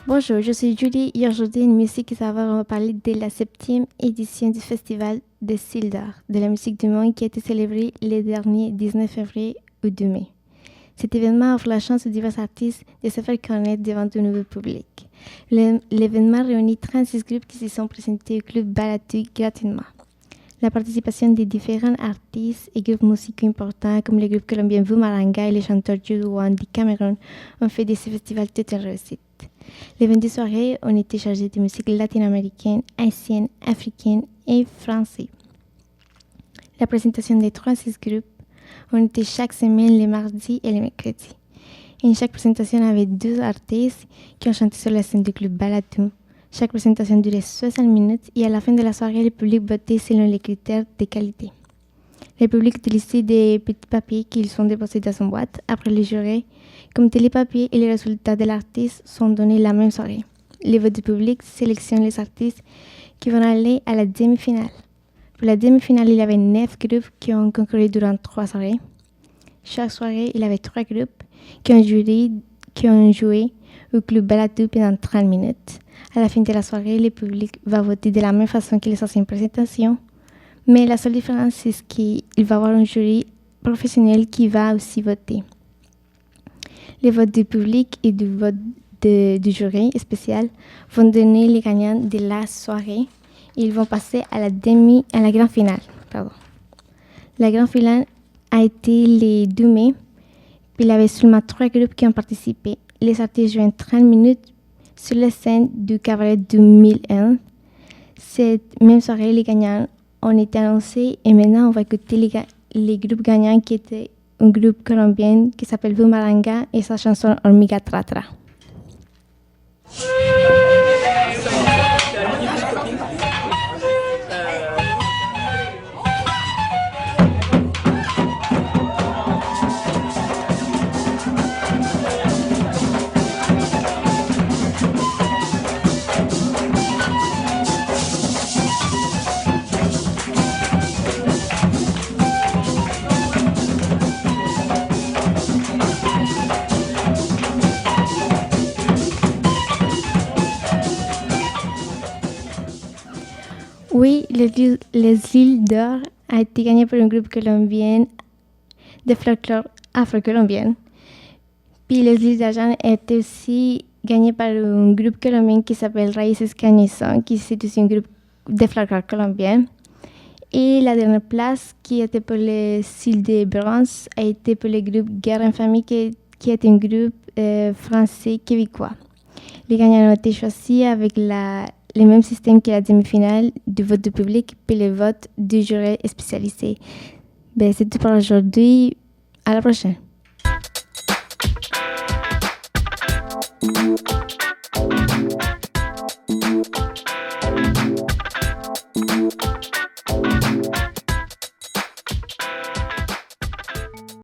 Bonjour, je suis Julie et aujourd'hui, une musique et savoir, on va parler de la 7e édition du Festival de Sildar, de la musique du monde qui a été célébré le dernier 19 février ou 2 mai. Cet événement offre la chance aux divers artistes de se faire connaître devant de nouveaux publics. L'événement réunit 36 groupes qui se sont présentés au club Balatu gratuitement. La participation des différents artistes et groupes musicaux importants comme le groupe colombien Vumaranga et les chanteurs Jude One du Cameroun ont fait de ce festival toute une réussite. Les 22 soirées ont été chargées de musique latino-américaine, haïtienne, africaine et française. La présentation des 36 groupes ont été chaque semaine les mardis et les mercredis. Et chaque présentation avait 2 artistes qui ont chanté sur la scène du club Balatu. Chaque présentation durait 60 minutes et à la fin de la soirée, le public votait selon les critères de qualité. Le public utilisait des petits papiers qu'ils sont déposés dans son boîte après les jurés. Comme tous les papiers et les résultats de l'artiste sont donnés la même soirée. Les votes du public sélectionnent les artistes qui vont aller à la demi-finale. Pour la demi-finale, il y avait 9 groupes qui ont concouru durant 3 soirées. Chaque soirée, il y avait 3 groupes qui ont joué au club Balatu pendant 30 minutes. À la fin de la soirée, le public va voter de la même façon que les anciennes présentations. Mais la seule différence, c'est qu'il va y avoir un jury professionnel qui va aussi voter. Les votes du public et du vote du jury spécial vont donner les gagnants de la soirée. Ils vont passer à la grande finale. La grande finale a été le 2 mai. Puis il y avait seulement 3 groupes qui ont participé. Les artistes jouaient 30 minutes sur la scène du cabaret 2001. Cette même soirée, les gagnants ont été annoncés et maintenant on va écouter les groupes gagnants qui étaient un groupe colombien qui s'appelle Vumaranga et sa chanson Hormiga Tratra. Oui, les îles d'or a été gagné par un groupe colombien de folklore afro-colombienne. Puis les îles d'argent a été aussi gagné par un groupe colombien qui s'appelle Raíces Cañizón, qui c'est aussi un groupe de folklore colombien. Et la dernière place, qui était pour les îles de bronze, a été pour le groupe Guerre en famille, qui est un groupe français québécois. Les gagnants ont été choisis avec le même système que la demi-finale du vote du public puis le vote du jury spécialisé. C'est tout pour aujourd'hui. À la prochaine.